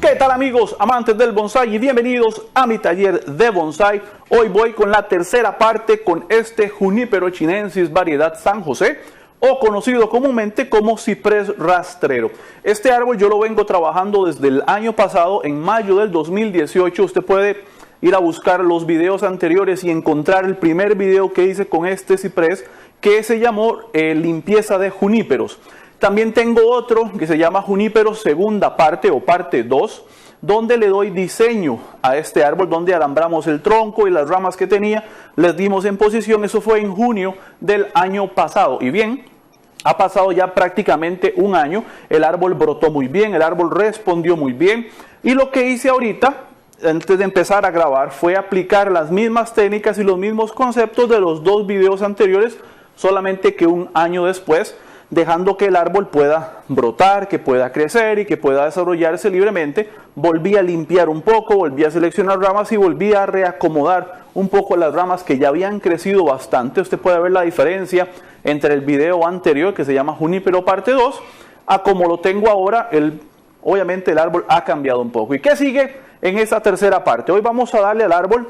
¿Qué tal amigos amantes del bonsai? Y bienvenidos a mi taller de bonsai. Hoy voy con la tercera parte con este Junípero chinensis variedad San José, o conocido comúnmente como ciprés rastrero. Este árbol yo lo vengo trabajando desde el año pasado, en mayo del 2018. Usted puede ir a buscar los videos anteriores y encontrar el primer video que hice con este ciprés, que se llamó limpieza de juníperos. También tengo otro que se llama Junípero segunda parte o parte 2, donde le doy diseño a este árbol, donde alambramos el tronco y las ramas que tenía, les dimos en posición. Eso fue en junio del año pasado. Y bien, ha pasado ya prácticamente un año, el árbol brotó muy bien, el árbol respondió muy bien. Y lo que hice ahorita, antes de empezar a grabar, fue aplicar las mismas técnicas y los mismos conceptos de los dos videos anteriores, solamente que un año después, dejando que el árbol pueda brotar, que pueda crecer y que pueda desarrollarse libremente. Volví a limpiar un poco, volví a seleccionar ramas y volví a reacomodar un poco las ramas que ya habían crecido bastante. Usted puede ver la diferencia entre el video anterior, que se llama Junípero parte 2, a como lo tengo ahora. Obviamente el árbol ha cambiado un poco. ¿Y qué sigue en esta tercera parte? Hoy vamos a darle al árbol,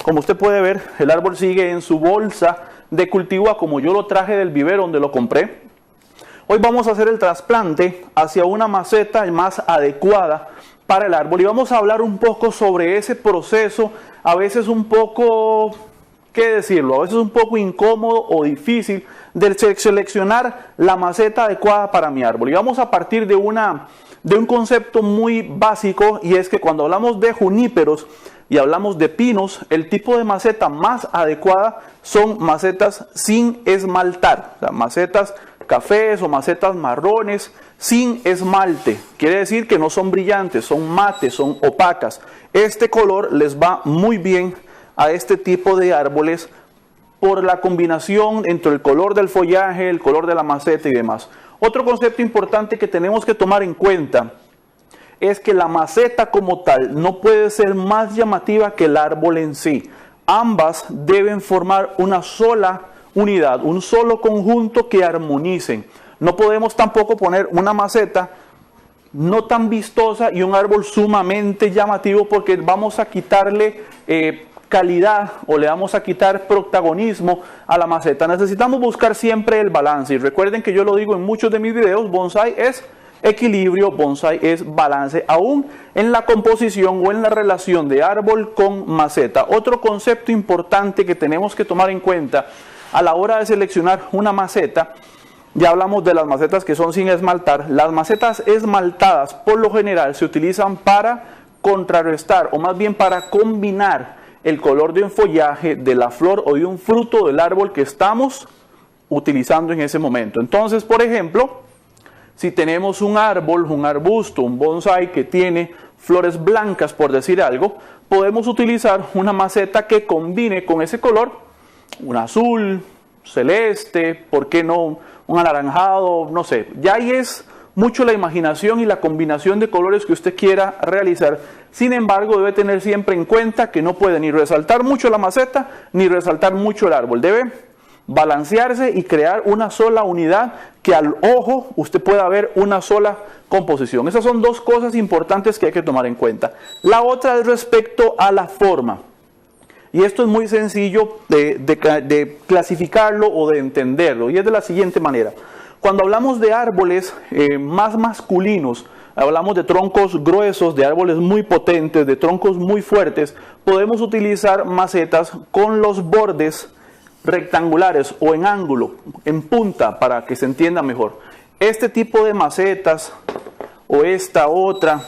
como usted puede ver, el árbol sigue en su bolsa de cultivo, como yo lo traje del vivero donde lo compré. Hoy vamos a hacer el trasplante hacia una maceta más adecuada para el árbol y vamos a hablar un poco sobre ese proceso, a veces un poco, ¿qué decirlo? A veces un poco incómodo o difícil de seleccionar la maceta adecuada para mi árbol. Y vamos a partir de un concepto muy básico, y es que cuando hablamos de juníperos y hablamos de pinos, el tipo de maceta más adecuada son macetas sin esmaltar, o sea, macetas cafés o macetas marrones sin esmalte. Quiere decir que no son brillantes, son mates, son opacas. Este color les va muy bien a este tipo de árboles por la combinación entre el color del follaje, el color de la maceta y demás. Otro concepto importante que tenemos que tomar en cuenta es que la maceta como tal no puede ser más llamativa que el árbol en sí. Ambas deben formar una sola unidad, un solo conjunto que armonicen. No podemos tampoco poner una maceta no tan vistosa y un árbol sumamente llamativo, porque vamos a quitarle calidad o le vamos a quitar protagonismo a la maceta. Necesitamos buscar siempre el balance, y recuerden que yo lo digo en muchos de mis videos: bonsai es equilibrio, bonsai es balance, aún en la composición o en la relación de árbol con maceta. Otro concepto importante que tenemos que tomar en cuenta a la hora de seleccionar una maceta, ya hablamos de las macetas que son sin esmaltar. Las macetas esmaltadas por lo general se utilizan para contrarrestar, o más bien para combinar el color de un follaje, de la flor o de un fruto del árbol que estamos utilizando en ese momento. Entonces, por ejemplo, si tenemos un árbol, un arbusto, un bonsai que tiene flores blancas, por decir algo, podemos utilizar una maceta que combine con ese color, un azul, celeste, ¿por qué no un anaranjado? No sé, ya ahí es mucho la imaginación y la combinación de colores que usted quiera realizar. Sin embargo, debe tener siempre en cuenta que no puede ni resaltar mucho la maceta ni resaltar mucho el árbol. Debe balancearse y crear una sola unidad, que al ojo usted pueda ver una sola composición. Esas son dos cosas importantes que hay que tomar en cuenta. La otra es respecto a la forma. Y esto es muy sencillo de clasificarlo o de entenderlo, y es de la siguiente manera. Cuando hablamos de árboles más masculinos, hablamos de troncos gruesos, de árboles muy potentes, de troncos muy fuertes, podemos utilizar macetas con los bordes rectangulares o en ángulo, en punta, para que se entienda mejor. Este tipo de macetas, o esta otra,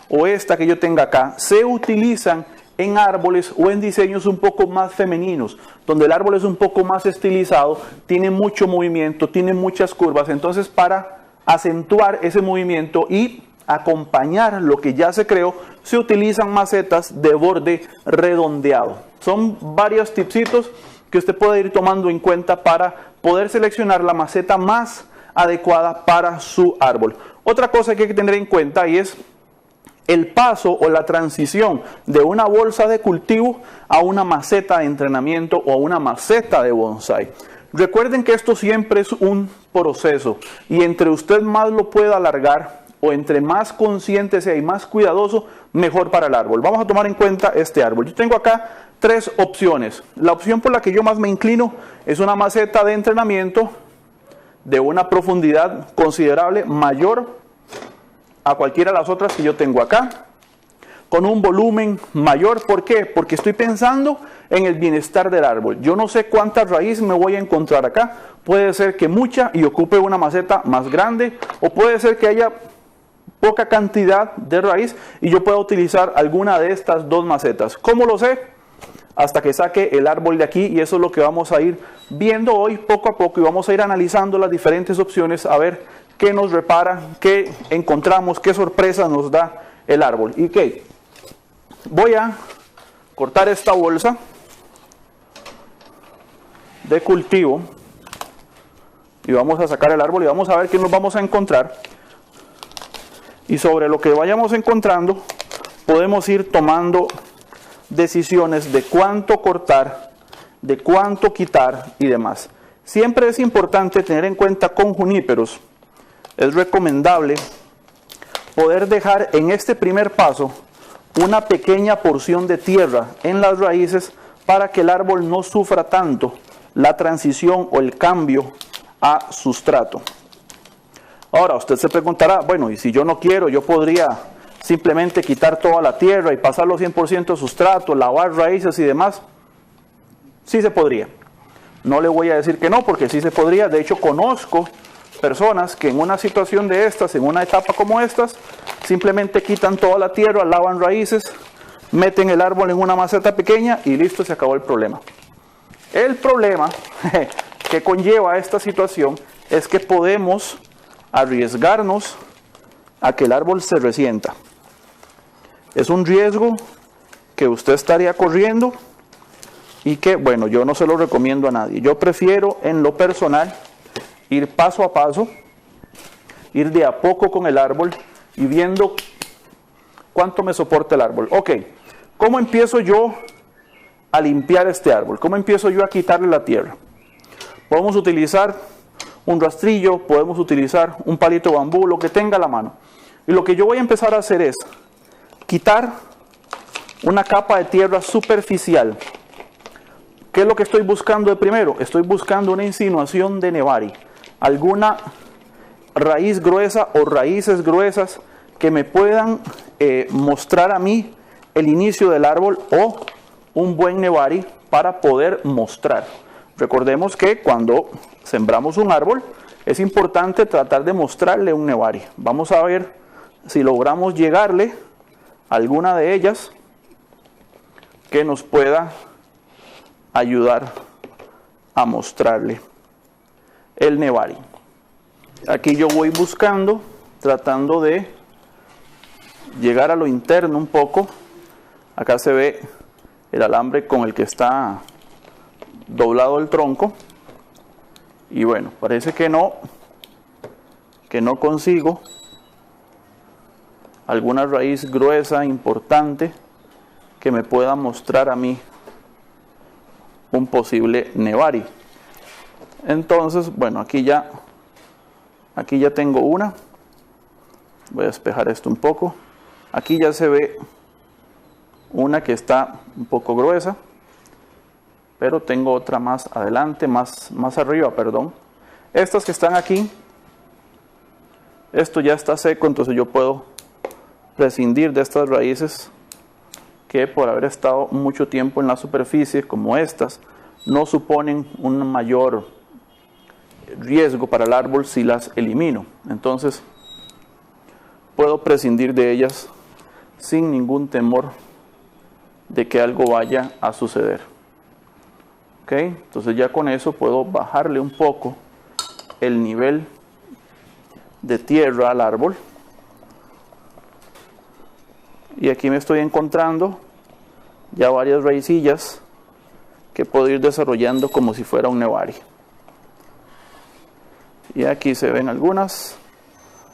o esta que yo tenga acá, se utilizan en árboles o en diseños un poco más femeninos, donde el árbol es un poco más estilizado, tiene mucho movimiento, tiene muchas curvas. Entonces, para acentuar ese movimiento y acompañar lo que ya se creó, se utilizan macetas de borde redondeado. Son varios tipsitos que usted puede ir tomando en cuenta para poder seleccionar la maceta más adecuada para su árbol. Otra cosa que hay que tener en cuenta, y es el paso o la transición de una bolsa de cultivo a una maceta de entrenamiento o a una maceta de bonsai. Recuerden que esto siempre es un proceso, y entre usted más lo pueda alargar o entre más consciente sea y más cuidadoso, mejor para el árbol. Vamos a tomar en cuenta este árbol. Yo tengo acá 3 opciones. La opción por la que yo más me inclino es una maceta de entrenamiento de una profundidad considerable, mayor a cualquiera de las otras que yo tengo acá, con un volumen mayor. ¿Por qué? Porque estoy pensando en el bienestar del árbol. Yo no sé cuántas raíces me voy a encontrar acá. Puede ser que mucha y ocupe una maceta más grande, o puede ser que haya poca cantidad de raíz y yo pueda utilizar alguna de estas 2 macetas. ¿Cómo lo sé? Hasta que saque el árbol de aquí, y eso es lo que vamos a ir viendo hoy poco a poco, y vamos a ir analizando las diferentes opciones a ver qué nos repara, qué encontramos, qué sorpresa nos da el árbol. ¿Y qué? Voy a cortar esta bolsa de cultivo y vamos a sacar el árbol y vamos a ver qué nos vamos a encontrar, y sobre lo que vayamos encontrando podemos ir tomando decisiones de cuánto cortar, de cuánto quitar y demás. Siempre es importante tener en cuenta con juníperos, es recomendable poder dejar en este primer paso una pequeña porción de tierra en las raíces para que el árbol no sufra tanto la transición o el cambio a sustrato. Ahora usted se preguntará, bueno, y si yo no quiero, yo podría simplemente quitar toda la tierra y pasarlo 100% a sustrato, lavar raíces y demás. Sí se podría. No le voy a decir que no, porque sí se podría. De hecho, conozco personas que en una situación de estas, en una etapa como estas, simplemente quitan toda la tierra, lavan raíces, meten el árbol en una maceta pequeña y listo, se acabó el problema. El problema que conlleva esta situación es que podemos arriesgarnos a que el árbol se resienta. Es un riesgo que usted estaría corriendo y que, bueno, yo no se lo recomiendo a nadie. Yo prefiero, en lo personal, ir paso a paso, ir de a poco con el árbol y viendo cuánto me soporta el árbol. Ok, ¿cómo empiezo yo a limpiar este árbol? ¿Cómo empiezo yo a quitarle la tierra? Podemos utilizar un rastrillo, podemos utilizar un palito de bambú, lo que tenga a la mano. Y lo que yo voy a empezar a hacer es quitar una capa de tierra superficial. ¿Qué es lo que estoy buscando de primero? Estoy buscando una insinuación de nevari, alguna raíz gruesa o raíces gruesas que me puedan mostrar a mí el inicio del árbol, o un buen nevari para poder mostrar. Recordemos que cuando sembramos un árbol es importante tratar de mostrarle un nevari. Vamos a ver si logramos llegarle a alguna de ellas que nos pueda ayudar a mostrarle el nevari. Aquí yo voy buscando, tratando de llegar a lo interno un poco. Acá se ve el alambre con el que está doblado el tronco, y bueno, parece que no consigo alguna raíz gruesa importante que me pueda mostrar a mí un posible nevari. Entonces, bueno, aquí ya tengo una. Voy a despejar esto un poco. Aquí ya se ve una que está un poco gruesa, pero tengo otra más adelante, más arriba, perdón. Estas que están aquí, esto ya está seco, entonces yo puedo prescindir de estas raíces que, por haber estado mucho tiempo en la superficie, como estas, no suponen un mayor riesgo para el árbol si las elimino. Entonces puedo prescindir de ellas sin ningún temor de que algo vaya a suceder. Ok, entonces ya con eso puedo bajarle un poco el nivel de tierra al árbol, y aquí me estoy encontrando ya varias raicillas que puedo ir desarrollando como si fuera un nevari. Y aquí se ven algunas.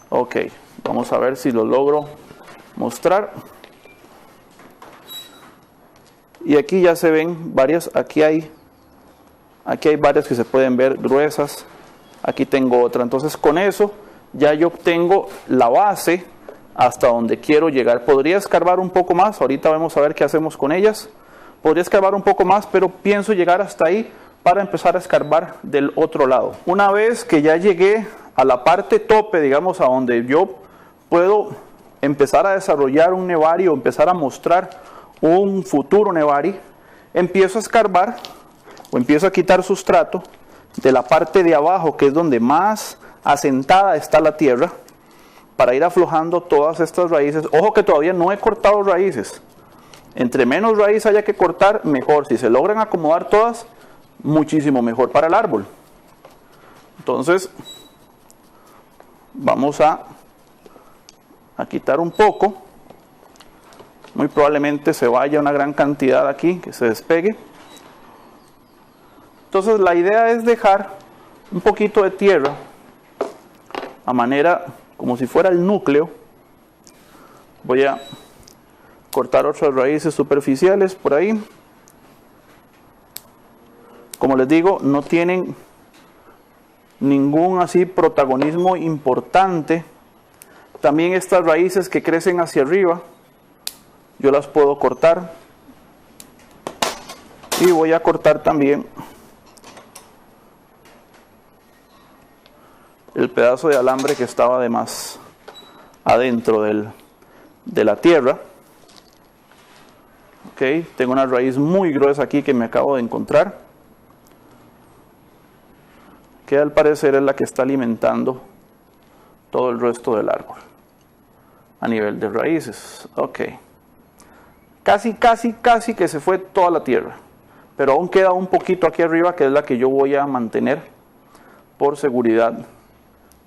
Ok, vamos a ver si lo logro mostrar. Y aquí ya se ven varias. Aquí hay varias que se pueden ver gruesas. Aquí tengo otra. Entonces con eso ya yo obtengo la base hasta donde quiero llegar. Podría escarbar un poco más, ahorita vamos a ver qué hacemos con ellas. Podría escarbar un poco más, pero pienso llegar hasta ahí para empezar a escarbar del otro lado. Una vez que ya llegué a la parte tope, digamos, a donde yo puedo empezar a desarrollar un nevari o empezar a mostrar un futuro nevari, empiezo a escarbar o empiezo a quitar sustrato de la parte de abajo, que es donde más asentada está la tierra, para ir aflojando todas estas raíces. Ojo que todavía no he cortado raíces. Entre menos raíz haya que cortar, mejor. Si se logran acomodar todas, muchísimo mejor para el árbol. Entonces, vamos a quitar un poco. Muy probablemente se vaya una gran cantidad aquí, que se despegue. Entonces la idea es dejar un poquito de tierra a manera como si fuera el núcleo. Voy a cortar otras raíces superficiales por ahí. Como les digo, no tienen ningún así protagonismo importante. También estas raíces que crecen hacia arriba, yo las puedo cortar. Y voy a cortar también el pedazo de alambre que estaba de más adentro de la tierra. Ok, tengo una raíz muy gruesa aquí que me acabo de encontrar, que al parecer es la que está alimentando todo el resto del árbol a nivel de raíces. Ok, casi que se fue toda la tierra, pero aún queda un poquito aquí arriba, que es la que yo voy a mantener por seguridad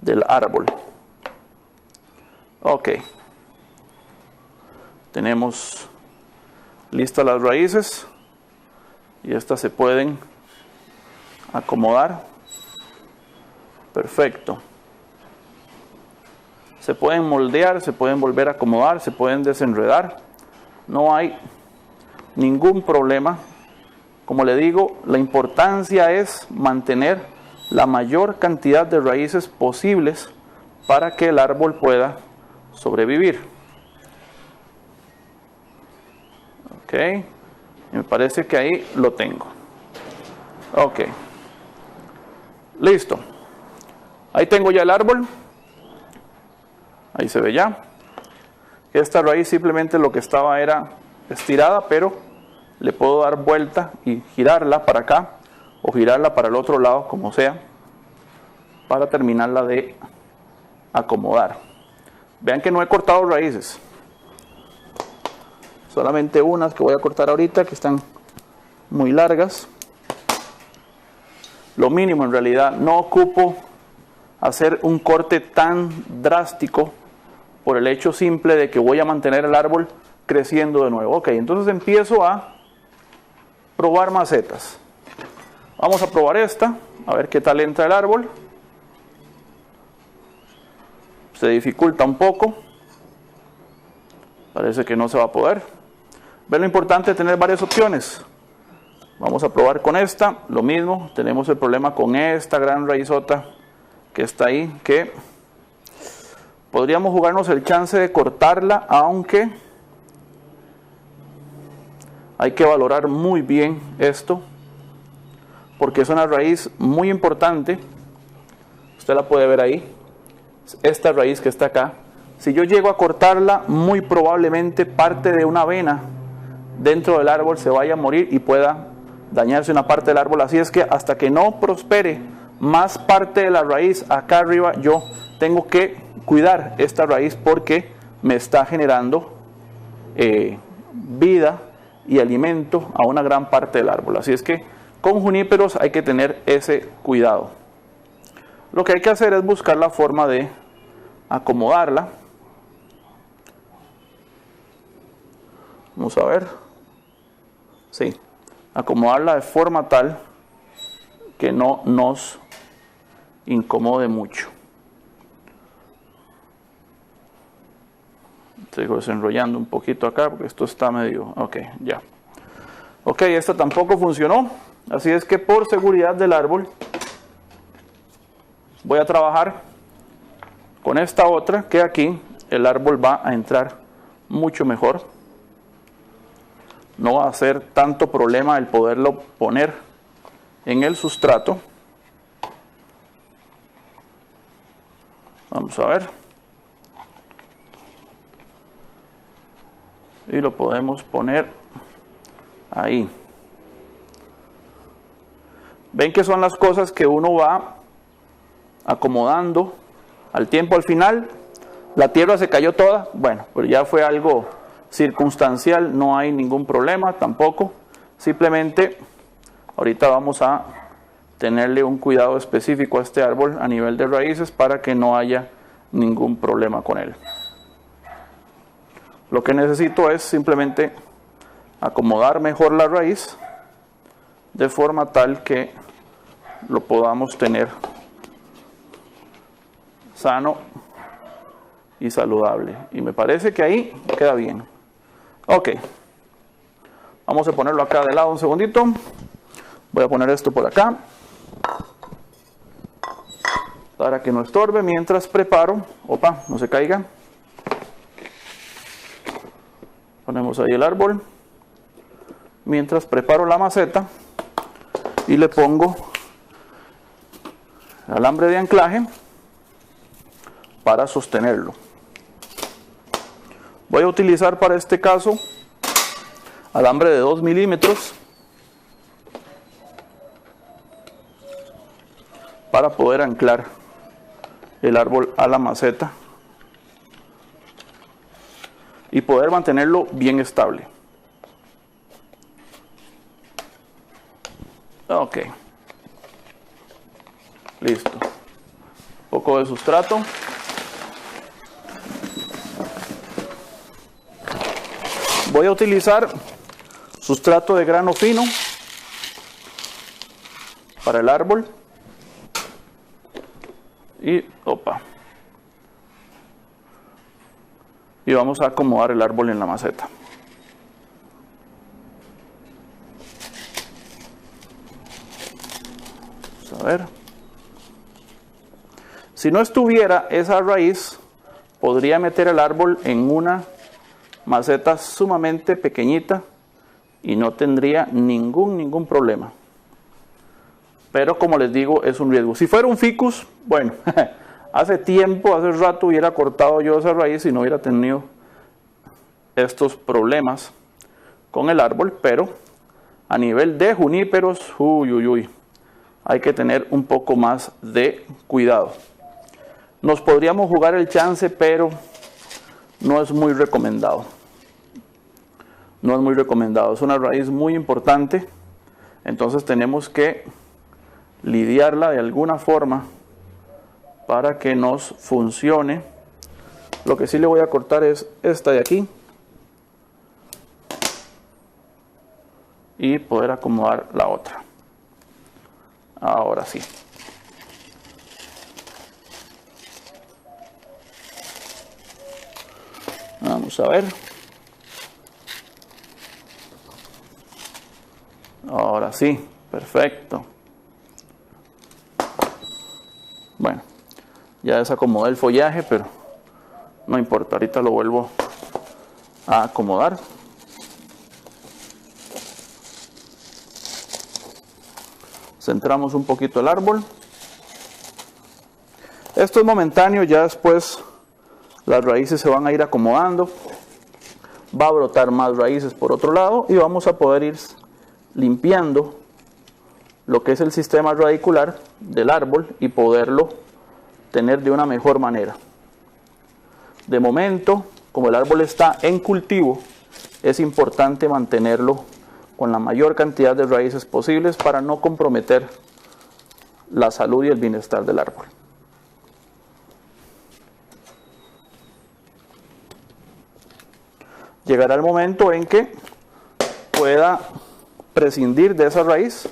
del árbol. Ok, tenemos listas las raíces y estas se pueden acomodar. Perfecto. Se pueden moldear, se pueden volver a acomodar, se pueden desenredar. No hay ningún problema. Como le digo, la importancia es mantener la mayor cantidad de raíces posibles para que el árbol pueda sobrevivir. Ok, me parece que ahí lo tengo. Ok, listo. Ahí tengo ya el árbol. Ahí se ve ya. Esta raíz simplemente lo que estaba era estirada, pero le puedo dar vuelta y girarla para acá o girarla para el otro lado, como sea, para terminarla de acomodar. Vean que no he cortado raíces, solamente unas que voy a cortar ahorita, que están muy largas. Lo mínimo en realidad, no ocupo hacer un corte tan drástico por el hecho simple de que voy a mantener el árbol creciendo de nuevo. Ok, entonces empiezo a probar macetas. Vamos a probar esta, a ver qué tal entra el árbol. Se dificulta un poco. Parece que no se va a poder. Ven lo importante de tener varias opciones. Vamos a probar con esta, lo mismo. Tenemos el problema con esta gran raizota que está ahí, que podríamos jugarnos el chance de cortarla, aunque hay que valorar muy bien esto, porque es una raíz muy importante. Usted la puede ver ahí, esta raíz que está acá. Si yo llego a cortarla, muy probablemente parte de una vena dentro del árbol se vaya a morir y pueda dañarse una parte del árbol. Así es que hasta que no prospere más parte de la raíz acá arriba, yo tengo que cuidar esta raíz porque me está generando vida y alimento a una gran parte del árbol. Así es que con juníperos hay que tener ese cuidado. Lo que hay que hacer es buscar la forma de acomodarla. Vamos a ver. Sí, acomodarla de forma tal que no nos incomode mucho. Sigo desenrollando un poquito acá porque esto está medio... Ok, ya. Ok, esta tampoco funcionó. Así es que por seguridad del árbol voy a trabajar Con esta otra que aquí el árbol va a entrar mucho mejor. No va a ser tanto problema el poderlo poner en el sustrato. Vamos a ver. Y lo podemos poner ahí. Ven que son las cosas que uno va acomodando al tiempo. Al final la tierra se cayó toda, bueno, pero ya fue algo circunstancial, no hay ningún problema tampoco. Simplemente ahorita vamos a tenerle un cuidado específico a este árbol a nivel de raíces para que no haya ningún problema con él. Lo que necesito es simplemente acomodar mejor la raíz de forma tal que lo podamos tener sano y saludable. Y me parece que ahí queda bien. Ok. Vamos a ponerlo acá de lado un segundito. Voy a poner esto por acá para que no estorbe mientras preparo. Opa, no se caiga. Ponemos ahí el árbol. Mientras preparo la maceta y le pongo alambre de anclaje para sostenerlo. Voy a utilizar para este caso alambre de 2 milímetros para poder anclar el árbol a la maceta y poder mantenerlo bien estable. Ok, listo. Un poco de sustrato. Voy a utilizar sustrato de grano fino para el árbol. Y opa. Y vamos a acomodar el árbol en la maceta. Vamos a ver. Si no estuviera esa raíz, podría meter el árbol en una maceta sumamente pequeñita y no tendría ningún problema. Pero como les digo, es un riesgo. Si fuera un ficus, bueno, hace rato hubiera cortado yo esa raíz y no hubiera tenido estos problemas con el árbol, pero a nivel de juníperos, hay que tener un poco más de cuidado. Nos podríamos jugar el chance, pero no es muy recomendado. No es muy recomendado. Es una raíz muy importante, entonces tenemos que lidiarla de alguna forma para que nos funcione. Lo que sí le voy a cortar es esta de aquí y poder acomodar la otra. Ahora sí. Vamos a ver. Ahora sí, perfecto. Bueno, ya desacomodé el follaje, pero no importa, ahorita lo vuelvo a acomodar. Centramos un poquito el árbol. Esto es momentáneo, ya después las raíces se van a ir acomodando. Va a brotar más raíces por otro lado y vamos a poder ir limpiando lo que es el sistema radicular del árbol y poderlo tener de una mejor manera. De momento, como el árbol está en cultivo, es importante mantenerlo con la mayor cantidad de raíces posibles para no comprometer la salud y el bienestar del árbol. Llegará el momento en que pueda prescindir de esa raíz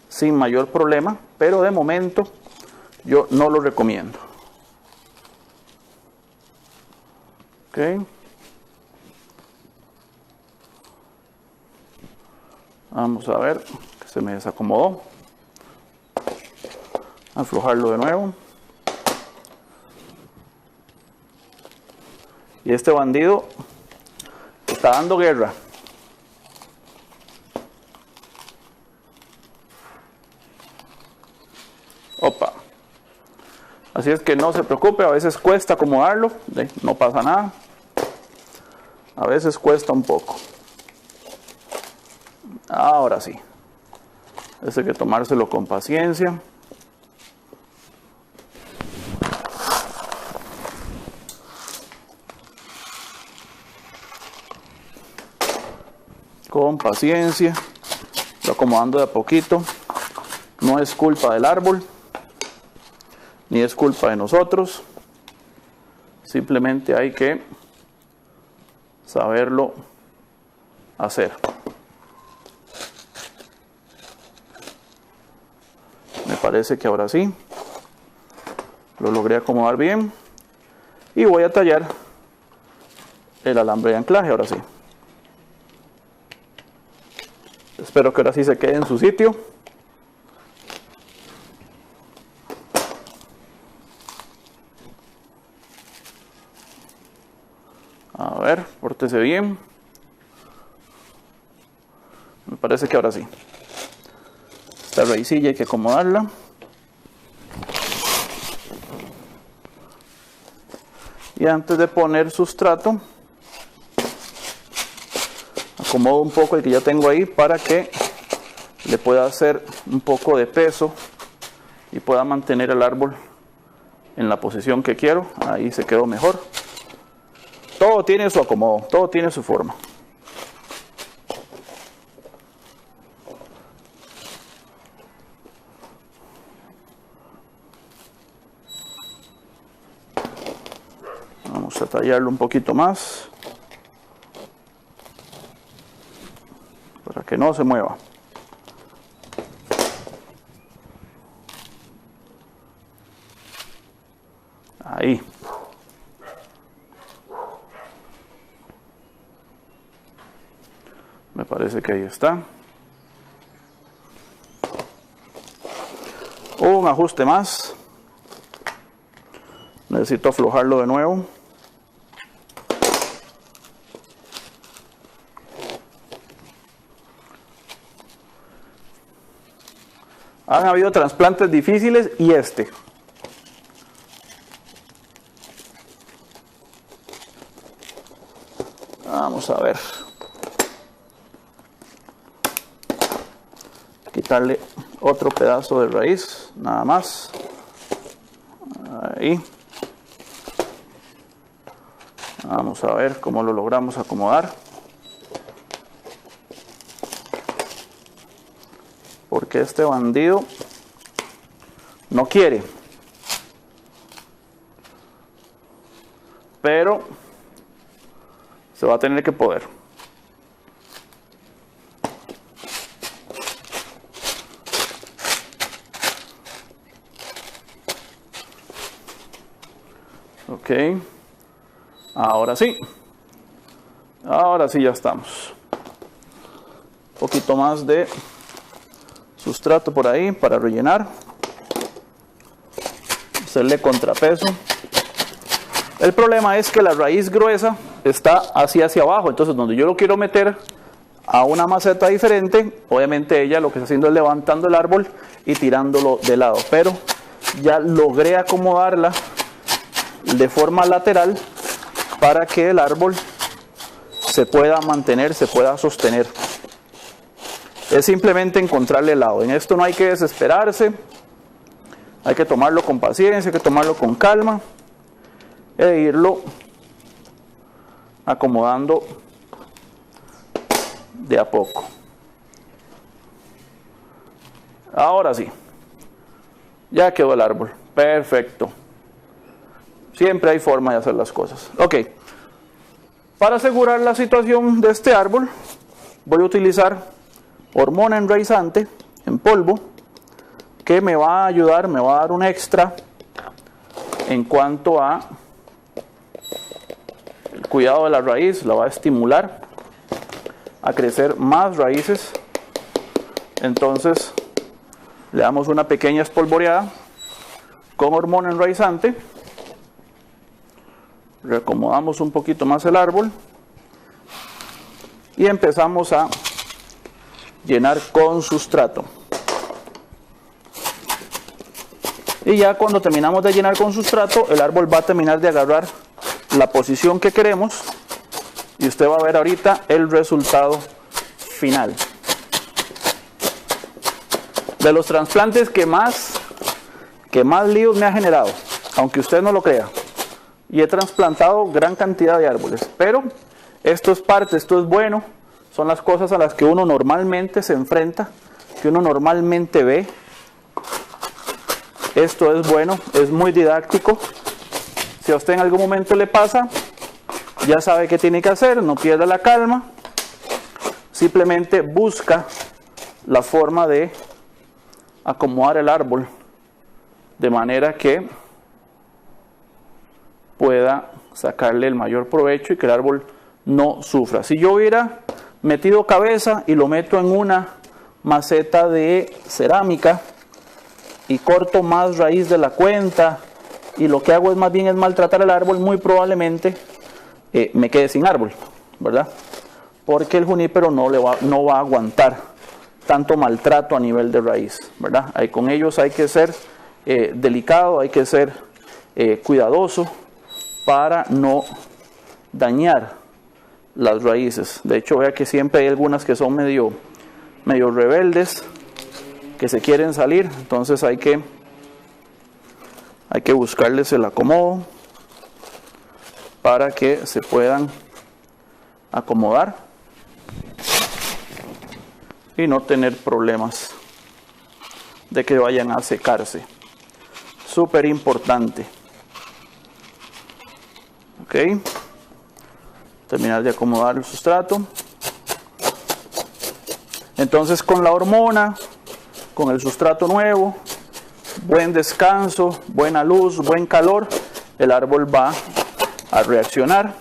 sin mayor problema, pero de momento yo no lo recomiendo. Ok. Vamos a ver que se me desacomodó. Aflojarlo de nuevo. Y este bandido está dando guerra. Opa. Así es que no se preocupe, a veces cuesta acomodarlo, no pasa nada. A veces cuesta un poco. Ahora sí. Eso hay que tomárselo con paciencia. Con paciencia. Lo acomodando de a poquito. No es culpa del árbol, ni es culpa de nosotros. Simplemente hay que saberlo hacer. Me parece que ahora sí lo logré acomodar bien y voy a tallar el alambre de anclaje. Ahora sí, espero que ahora sí se quede en su sitio. A ver, pórtese bien. Me parece que ahora sí. Esta raicilla hay que acomodarla. Y antes de poner sustrato, acomodo un poco el que ya tengo ahí para que le pueda hacer un poco de peso y pueda mantener el árbol en la posición que quiero. Ahí se quedó mejor. Todo tiene su acomodo, todo tiene su forma. Vamos a tallarlo un poquito más para que no se mueva. Ahí. Me parece que ahí está. Un ajuste más. Necesito aflojarlo de nuevo. Han habido trasplantes difíciles y este. Vamos a ver. Quitarle otro pedazo de raíz, nada más. Ahí. Vamos a ver cómo lo logramos acomodar. Porque este bandido no quiere. Pero se va a tener que poder. Ok, ahora sí ya estamos. Un poquito más de sustrato por ahí para rellenar, hacerle contrapeso. El problema es que la raíz gruesa está hacia abajo, entonces donde yo lo quiero meter a una maceta diferente, obviamente ella lo que está haciendo es levantando el árbol y tirándolo de lado, pero ya logré acomodarla de forma lateral para que el árbol se pueda mantener, se pueda sostener. Es simplemente encontrarle el lado. En esto no hay que desesperarse, hay que tomarlo con paciencia, hay que tomarlo con calma e irlo acomodando de a poco. Ahora sí, ya quedó el árbol, perfecto. Siempre hay forma de hacer las cosas. Ok, para asegurar la situación de este árbol, voy a utilizar hormona enraizante en polvo, que me va a ayudar, me va a dar un extra en cuanto a el cuidado de la raíz, la va a estimular a crecer más raíces. Entonces, le damos una pequeña espolvoreada con hormona enraizante. Reacomodamos un poquito más el árbol y empezamos a llenar con sustrato. Y ya cuando terminamos de llenar con sustrato, el árbol va a terminar de agarrar la posición que queremos y usted va a ver ahorita el resultado final. De los trasplantes que más líos me ha generado, aunque usted no lo crea, y he trasplantado gran cantidad de árboles, pero esto es parte, esto es bueno, son las cosas a las que uno normalmente se enfrenta, que uno normalmente ve. Esto es bueno, es muy didáctico. Si a usted en algún momento le pasa, ya sabe qué tiene que hacer, no pierda la calma, simplemente busca la forma de acomodar el árbol de manera que pueda sacarle el mayor provecho y que el árbol no sufra. Si yo hubiera metido cabeza y lo meto en una maceta de cerámica y corto más raíz de la cuenta y lo que hago es más bien es maltratar el árbol, muy probablemente me quede sin árbol, ¿verdad? Porque el junípero no va a aguantar tanto maltrato a nivel de raíz, ¿verdad? Con ellos hay que ser delicado, hay que ser cuidadoso para no dañar las raíces. De hecho, vea que siempre hay algunas que son medio rebeldes, que se quieren salir, entonces hay que buscarles el acomodo para que se puedan acomodar y no tener problemas de que vayan a secarse. Súper importante. Ok, terminar de acomodar el sustrato. Entonces, con la hormona, con el sustrato nuevo, buen descanso, buena luz, buen calor, el árbol va a reaccionar.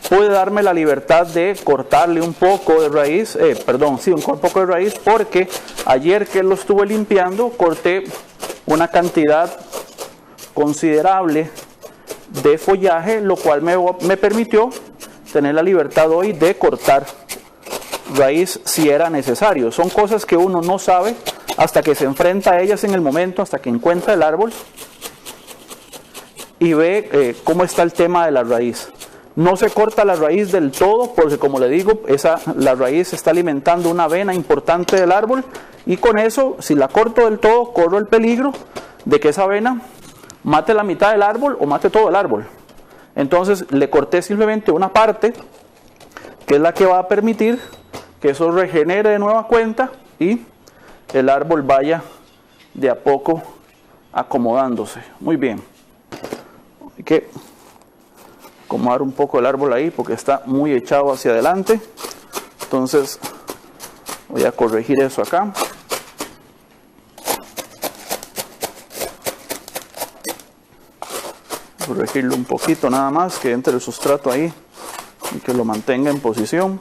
Puede darme la libertad de cortarle un poco de raíz, un poco de raíz, porque ayer que lo estuve limpiando, corté una cantidad considerable de follaje, lo cual me permitió tener la libertad hoy de cortar raíz si era necesario. Son cosas que uno no sabe hasta que se enfrenta a ellas en el momento, hasta que encuentra el árbol y ve cómo está el tema de la raíz. No se corta la raíz del todo porque, como le digo, la raíz está alimentando una vena importante del árbol y con eso, si la corto del todo, corro el peligro de que esa vena mate la mitad del árbol o mate todo el árbol. Entonces le corté simplemente una parte que es la que va a permitir que eso regenere de nueva cuenta y el árbol vaya de a poco acomodándose. Muy bien. Hay que acomodar un poco el árbol ahí porque está muy echado hacia adelante. Entonces voy a corregir eso acá. Corregirlo un poquito nada más, que entre el sustrato ahí y que lo mantenga en posición.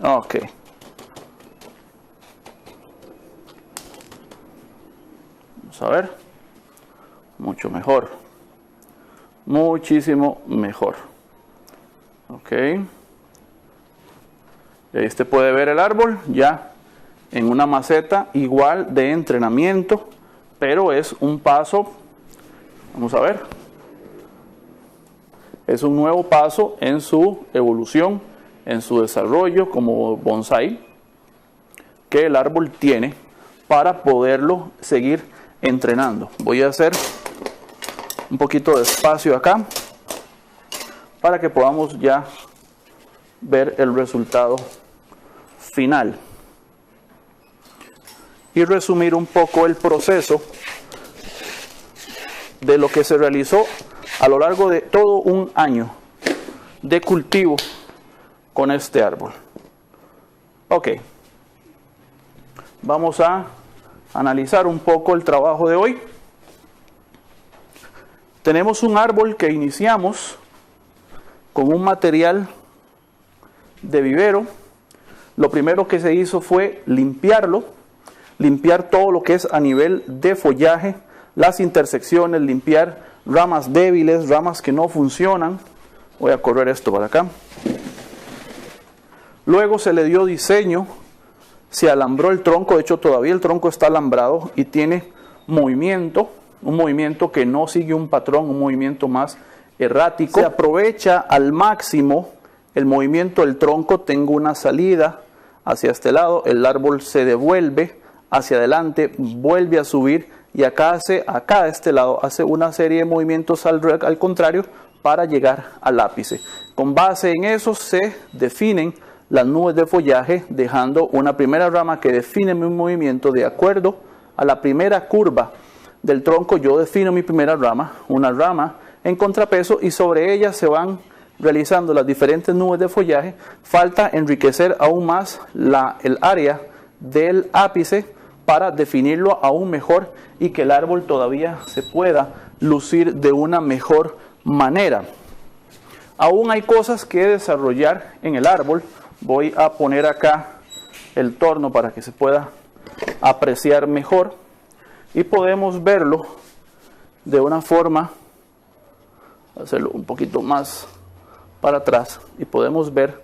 Ok. Vamos a ver. Mucho mejor. Muchísimo mejor. Ok. Y ahí usted puede ver el árbol ya en una maceta igual de entrenamiento, pero es un paso, vamos a ver, es un nuevo paso en su evolución, en su desarrollo como bonsái que el árbol tiene para poderlo seguir entrenando. Voy a hacer un poquito de espacio acá para que podamos ya ver el resultado final y resumir un poco el proceso de lo que se realizó a lo largo de todo un año de cultivo con este árbol. Ok, vamos a analizar un poco el trabajo de hoy. tenemos un árbol que iniciamos con un material de vivero. Lo primero que se hizo fue limpiarlo, limpiar todo lo que es a nivel de follaje, las intersecciones, limpiar ramas débiles, ramas que no funcionan. Voy a correr esto para acá. Luego se le dio diseño, se alambró el tronco, de hecho todavía el tronco está alambrado y tiene movimiento, un movimiento que no sigue un patrón, un movimiento más errático. Se aprovecha al máximo el movimiento del tronco, tengo una salida hacia este lado, el árbol se devuelve hacia adelante, vuelve a subir y acá a este lado hace una serie de movimientos al contrario para llegar al ápice. Con base en eso se definen las nubes de follaje, dejando una primera rama que define mi movimiento de acuerdo a la primera curva del tronco. Yo defino mi primera rama, una rama en contrapeso, y sobre ella se van realizando las diferentes nubes de follaje. Falta enriquecer aún más el área del ápice para definirlo aún mejor y que el árbol todavía se pueda lucir de una mejor manera. Aún hay cosas que desarrollar en el árbol. Voy a poner acá el torno para que se pueda apreciar mejor y podemos verlo de una forma, hacerlo un poquito más para atrás y podemos ver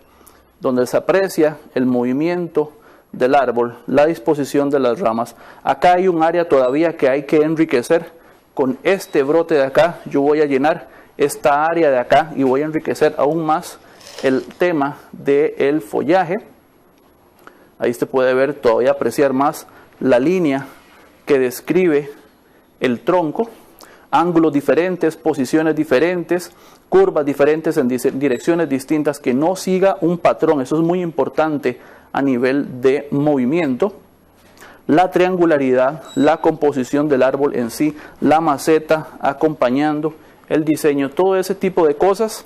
donde se aprecia el movimiento del árbol, la disposición de las ramas. Acá hay un área todavía que hay que enriquecer. Con este brote de acá yo voy a llenar esta área de acá y voy a enriquecer aún más el tema del follaje. Ahí se puede ver, todavía apreciar más la línea que describe el tronco, ángulos diferentes, posiciones diferentes, curvas diferentes en direcciones distintas, que no siga un patrón. Eso es muy importante a nivel de movimiento. La triangularidad, la composición del árbol en sí, la maceta acompañando el diseño, todo ese tipo de cosas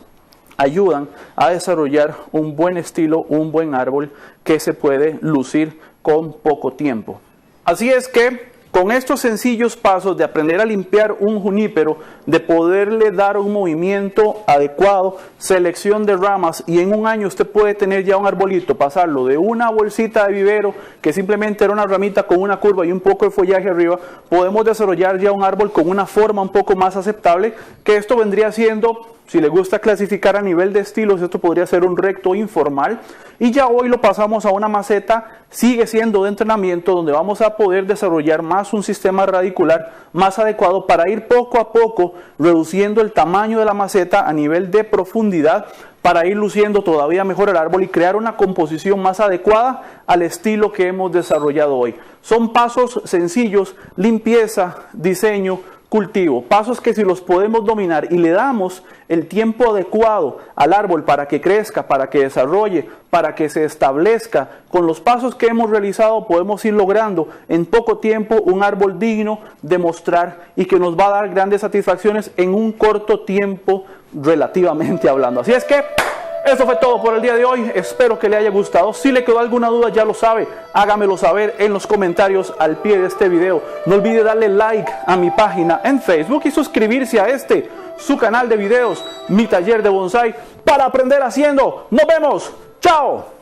ayudan a desarrollar un buen estilo, un buen árbol que se puede lucir con poco tiempo. Así es que con estos sencillos pasos de aprender a limpiar un junípero, de poderle dar un movimiento adecuado, selección de ramas, y en un año usted puede tener ya un arbolito, pasarlo de una bolsita de vivero que simplemente era una ramita con una curva y un poco de follaje arriba, podemos desarrollar ya un árbol con una forma un poco más aceptable, que esto vendría siendo, si le gusta clasificar a nivel de estilos, esto podría ser un recto informal, y ya hoy lo pasamos a una maceta, sigue siendo de entrenamiento, donde vamos a poder desarrollar más un sistema radicular más adecuado para ir poco a poco reduciendo el tamaño de la maceta a nivel de profundidad, para ir luciendo todavía mejor el árbol y crear una composición más adecuada al estilo que hemos desarrollado hoy. Son pasos sencillos: limpieza, diseño, cultivo, pasos que si los podemos dominar y le damos el tiempo adecuado al árbol para que crezca, para que desarrolle, para que se establezca, con los pasos que hemos realizado podemos ir logrando en poco tiempo un árbol digno de mostrar y que nos va a dar grandes satisfacciones en un corto tiempo relativamente hablando. Así es que eso fue todo por el día de hoy, espero que le haya gustado. Si le quedó alguna duda, ya lo sabe, hágamelo saber en los comentarios al pie de este video. No olvide darle like a mi página en Facebook y suscribirse a su canal de videos, Mi Taller de Bonsai, para aprender haciendo. ¡Nos vemos! ¡Chao!